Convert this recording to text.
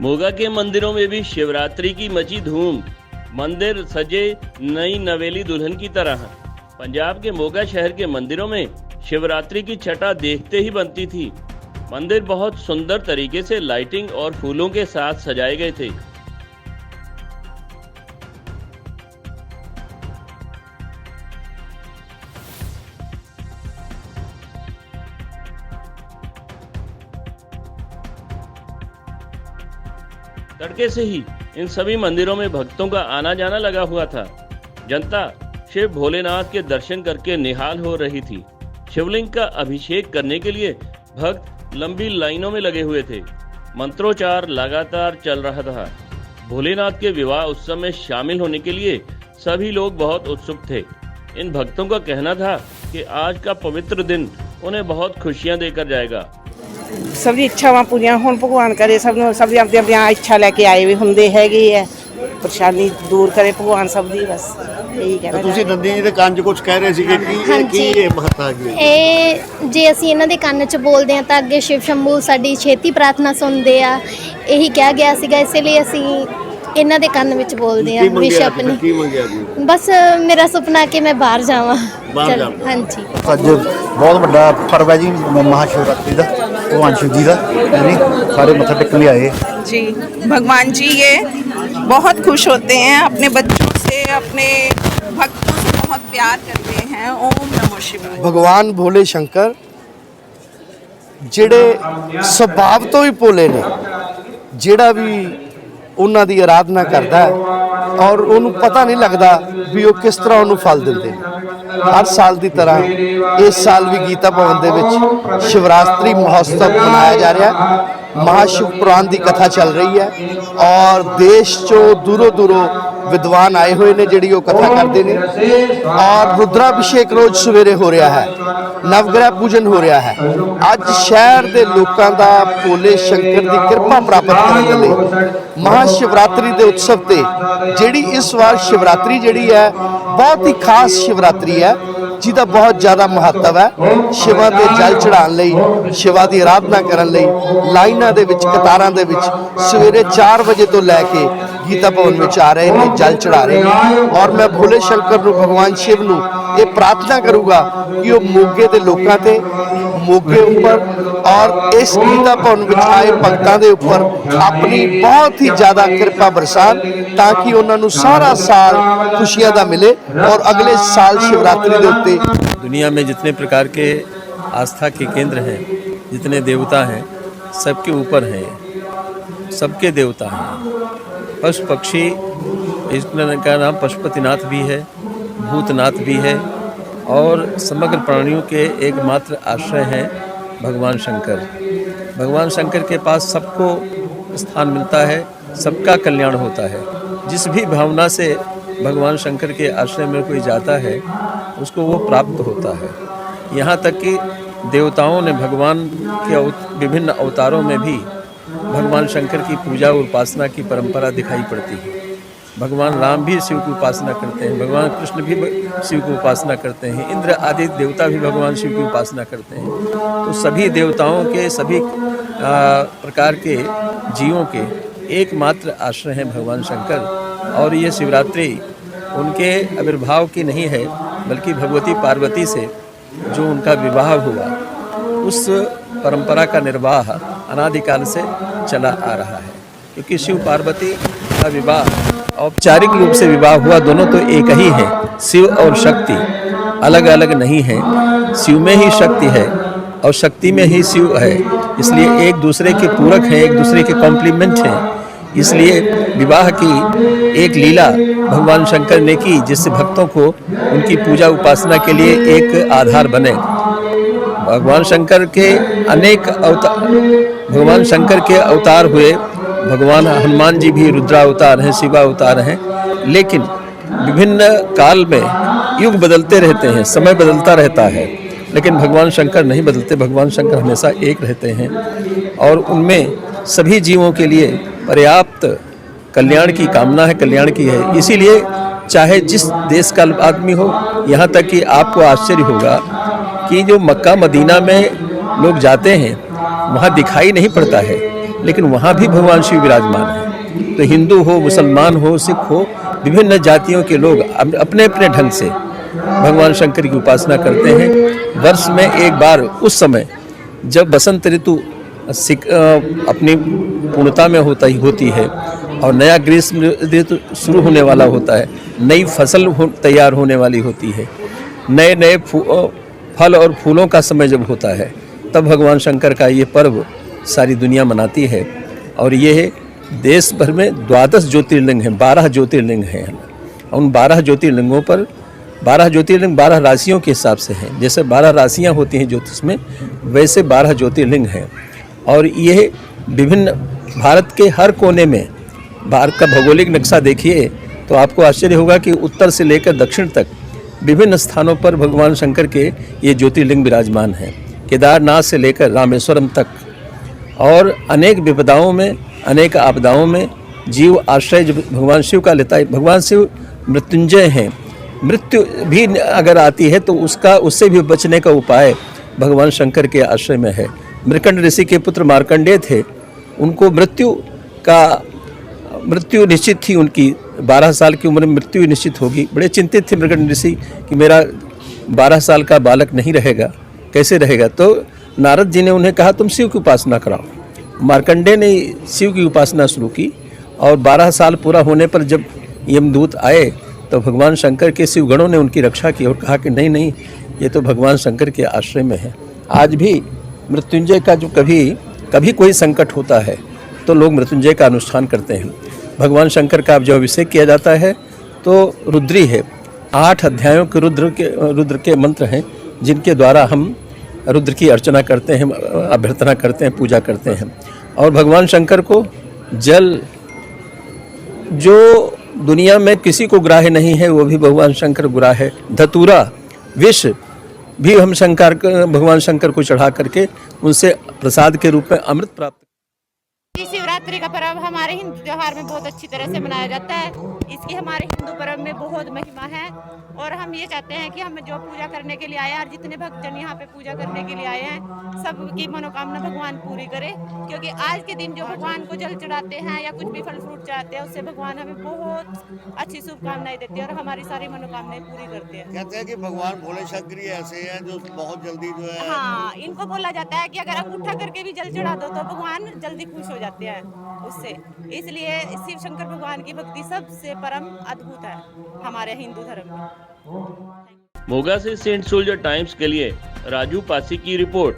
मोगा के मंदिरों में भी शिवरात्रि की मची धूम। मंदिर सजे नई नवेली दुल्हन की तरह। पंजाब के मोगा शहर के मंदिरों में शिवरात्रि की छटा देखते ही बनती थी। मंदिर बहुत सुंदर तरीके से लाइटिंग और फूलों के साथ सजाए गए थे। तड़के से ही इन सभी मंदिरों में भक्तों का आना जाना लगा हुआ था। जनता शिव भोलेनाथ के दर्शन करके निहाल हो रही थी। शिवलिंग का अभिषेक करने के लिए भक्त लंबी लाइनों में लगे हुए थे। मंत्रोच्चार लगातार चल रहा था। भोलेनाथ के विवाह उत्सव में शामिल होने के लिए सभी लोग बहुत उत्सुक थे। इन भक्तों का कहना था कि आज का पवित्र दिन उन्हें बहुत खुशियां देकर जाएगा। सब दी इच्छावां पूरियां होण, भगवान करे सब दी अपनी इच्छा लैके आए हुए हुंदे हैगे है। परेशानी दूर करे भगवान सब दी, बस यही कहना। ਤੁਸੀਂ ਨੰਦੀ ਜੀ ਦੇ ਕੰਨ 'ਚ ਕੁਝ ਕਹਿ ਰਹੇ ਸੀਗੇ ਕੀ ਇਹ ਮਹੱਤਤਾ ਹੈ? ਇਹ ਜੇ ਅਸੀਂ ਇਹਨਾਂ ਦੇ ਕੰਨ 'ਚ ਬੋਲਦੇ ਹਾਂ ਤਾਂ ਅੱਗੇ ਸ਼ਿਵ ਸ਼ੰਭੂ ਸਾਡੀ ਛੇਤੀ ਪ੍ਰਾਰਥਨਾ ਸੁਣਦੇ ਆ, ਇਹੀ ਕਿਹਾ ਗਿਆ ਸੀਗਾ। ਇਸੇ ਲਈ ਅਸੀਂ ਇਹਨਾਂ ਦੇ ਕੰਨ ਵਿੱਚ ਬੋਲਦੇ ਆ ਵਿਸ਼ ਆਪਣੀ। ਕੀ ਮੰਗਿਆ ਜੀ? ਬਸ ਮੇਰਾ ਸੁਪਨਾ ਕਿ ਮੈਂ ਬਾਹਰ ਜਾਵਾਂ। ਹਾਂਜੀ, ਅੱਜ ਬਹੁਤ ਵੱਡਾ ਪਰਵ ਹੈ ਜੀ महाशिवरात्रि ਦਾ। भगवान शिव जी का सारे मत्था टेकने लिए आए जी। भगवान जी ये बहुत खुश होते हैं, अपने बच्चों से अपने भक्तों से बहुत प्यार करते हैं। ओम नमो शिवाय। भगवान भोले शंकर ਜਿਹੜੇ ਸੁਭਾਅ ਤੋਂ ਹੀ ਭੋਲੇ ਨੇ, ਜਿਹੜਾ ਵੀ ਉਹਨਾਂ ਦੀ ਆਰਾਧਨਾ ਕਰਦਾ ਹੈ ਔਰ ਉਹਨੂੰ ਪਤਾ ਨਹੀਂ ਲੱਗਦਾ ਵੀ ਉਹ ਕਿਸ ਤਰ੍ਹਾਂ ਉਹਨੂੰ ਫਲ ਦਿੰਦੇ ਨੇ। हर साल की तरह इस साल भी गीता भवन ਦੇ ਵਿੱਚ शिवरात्रि महोत्सव मनाया जा रहा है। महाशिव पुराण की कथा चल रही है और देश चो दूरों दूरों विद्वान आए हुए ने जिहड़ी कथा करते हैं और रुद्राभिषेक रोज सवेरे हो रहा है, नवग्रह पूजन हो रहा है। अज शहर के लोगों का भोले शंकर की कृपा प्राप्त करने के लिए महाशिवरात्रि के उत्सव से जिहड़ी इस बार शिवरात्रि जिहड़ी है बहुत ही खास शिवरात्रि है जिसका बहुत ज़्यादा महत्व है। शिवा के जल चढ़ाने लई, शिवा की आराधना करने लई लाइनां दे विच कतारां दे विच सवेरे 4 बजे तो लैके गीता भवन में आ रहे हैं, जल चढ़ा रहे हैं। और मैं भोले शंकर नूं, भगवान शिव नूं ये प्रार्थना करूँगा कि वो मोगे के लोगों ते मोगे उपर और इस गीता भवन में आए भगतां दे उपर अपनी बहुत ही ज़्यादा कृपा बरसान ताकि उन्होंने सारा साल खुशियां दा मिले और अगले साल शिवरात्रि के उत्ते। दुनिया में जितने प्रकार के आस्था के केंद्र हैं, जितने देवता हैं, सबके ऊपर हैं, सबके देवता हैं। पशु पक्षी, इसका नाम पशुपतिनाथ भी है, भूतनाथ भी है और समग्र प्राणियों के एकमात्र आश्रय हैं भगवान शंकर। भगवान शंकर के पास सबको स्थान मिलता है, सबका कल्याण होता है। जिस भी भावना से भगवान शंकर के आश्रय में कोई जाता है उसको वो प्राप्त होता है। यहाँ तक कि देवताओं ने भगवान के विभिन्न अवतारों में भी भगवान शंकर की पूजा और उपासना की परंपरा दिखाई पड़ती है। भगवान राम भी शिव की उपासना करते हैं, भगवान कृष्ण भी शिव की उपासना करते हैं, इंद्र आदि देवता भी भगवान शिव की उपासना करते हैं। तो सभी देवताओं के, सभी प्रकार के जीवों के एकमात्र आश्रय हैं भगवान शंकर। और ये शिवरात्रि उनके आविर्भाव की नहीं है बल्कि भगवती पार्वती से जो उनका विवाह हुआ उस परंपरा का निर्वाह अनादिकाल से चला आ रहा है। क्योंकि शिव पार्वती का विवाह औपचारिक रूप से विवाह हुआ, दोनों तो एक ही हैं। शिव और शक्ति अलग अलग नहीं हैं। शिव में ही शक्ति है और शक्ति में ही शिव है, इसलिए एक दूसरे के पूरक हैं, एक दूसरे के कॉम्प्लीमेंट हैं। इसलिए विवाह की एक लीला भगवान शंकर ने की जिससे भक्तों को उनकी पूजा उपासना के लिए एक आधार बने। भगवान शंकर के अनेक अवतार, भगवान शंकर के अवतार हुए। भगवान हनुमान जी भी रुद्रावतार हैं, शिवावतार हैं। लेकिन विभिन्न काल में युग बदलते रहते हैं, समय बदलता रहता है, लेकिन भगवान शंकर नहीं बदलते। भगवान शंकर हमेशा एक रहते हैं और उनमें सभी जीवों के लिए पर्याप्त कल्याण की कामना है, कल्याण की है। इसीलिए चाहे जिस देश का आदमी हो, यहाँ तक कि आपको आश्चर्य होगा कि जो मक्का मदीना में लोग जाते हैं वहाँ दिखाई नहीं पड़ता है, लेकिन वहाँ भी भगवान शिव विराजमान है। तो हिंदू हो, मुसलमान हो, सिख हो, विभिन्न जातियों के लोग अपने अपने ढंग से भगवान शंकर की उपासना करते हैं। वर्ष में एक बार उस समय जब बसंत ऋतु अपनी पूर्णता में होती है और नया ग्रीष्म ऋतु शुरू होने वाला होता है, नई फसल तैयार होने वाली होती है, नए नए फल और फूलों का समय जब होता है, तब भगवान शंकर का ये पर्व सारी दुनिया मनाती है। और ये देश भर में 12 ज्योतिर्लिंग हैं, 12 ज्योतिर्लिंग हैं। उन 12 ज्योतिर्लिंगों पर 12 ज्योतिर्लिंग 12 राशियों के हिसाब से हैं। जैसे 12 राशियां होती हैं ज्योतिष में, वैसे 12 ज्योतिर्लिंग हैं। और ये विभिन्न भारत के हर कोने में, भारत का भौगोलिक नक्शा देखिए तो आपको आश्चर्य होगा कि उत्तर से लेकर दक्षिण तक विभिन्न स्थानों पर भगवान शंकर के ये ज्योतिर्लिंग विराजमान हैं। केदारनाथ से लेकर रामेश्वरम तक। और अनेक विपदाओं में, अनेक आपदाओं में जीव आश्रय जब भगवान शिव का लेता है। भगवान शिव मृत्युंजय हैं। मृत्यु भी अगर आती है तो उससे भी बचने का उपाय भगवान शंकर के आश्रय में है। मृकंड ऋषि के पुत्र मार्कंडेय थे, उनको मृत्यु निश्चित थी। उनकी 12 साल की उम्र में मृत्यु निश्चित होगी। बड़े चिंतित थे मृकंड ऋषि कि मेरा 12 साल का बालक नहीं रहेगा, कैसे रहेगा। तो नारद जी ने उन्हें कहा तुम शिव की उपासना कराओ। मार्कंडेय ने शिव की उपासना शुरू की और 12 साल पूरा होने पर जब यमदूत आए तो भगवान शंकर के शिवगणों ने उनकी रक्षा की और कहा कि नहीं, ये तो भगवान शंकर के आश्रय में है। आज भी मृत्युंजय का जो कभी कोई संकट होता है तो लोग मृत्युंजय का अनुष्ठान करते हैं। भगवान शंकर का जब अभिषेक किया जाता है तो रुद्री है, 8 अध्यायों के रुद्र के मंत्र हैं जिनके द्वारा हम रुद्र की अर्चना करते हैं, अभ्यर्थना करते हैं, पूजा करते हैं। और भगवान शंकर को जल, जो दुनिया में किसी को ग्राह्य नहीं है वो भी भगवान शंकर ग्राह्य है। धतूरा, विष भी हम भगवान शंकर को चढ़ा करके उनसे प्रसाद के रूप में अमृत प्राप्त। शिवरात्रि का पर्व हमारे हिंदू त्योहार में बहुत अच्छी तरह से मनाया जाता है। इसकी हमारे हिंदू पर्व में बहुत महिमा है और हम ये चाहते हैं कि हम जो पूजा करने के लिए आए हैं और जितने भक्तजन यहाँ पे पूजा करने के लिए आए हैं सबकी मनोकामना भगवान पूरी करे। क्योंकि आज के दिन जो भगवान को जल चढ़ाते हैं या कुछ भी फल फ्रूट चढ़ाते हैं उससे भगवान हमें बहुत अच्छी शुभकामनाएं देते हैं और हमारी सारी मनोकामनाएं पूरी करते हैं। कहते हैं कि भगवान भोले शंकर ऐसे हैं जो बहुत जल्दी जो है, हाँ, इनको बोला जाता है कि अगर आप उठा करके भी जल चढ़ा दो तो भगवान जल्दी खुश हो जाते हैं उससे। इसलिए शिव शंकर भगवान की भक्ति सबसे परम अद्भुत है हमारे हिंदू धर्म में। मोगा से सेंट सोल्जर टाइम्स के लिए राजू पासी की रिपोर्ट।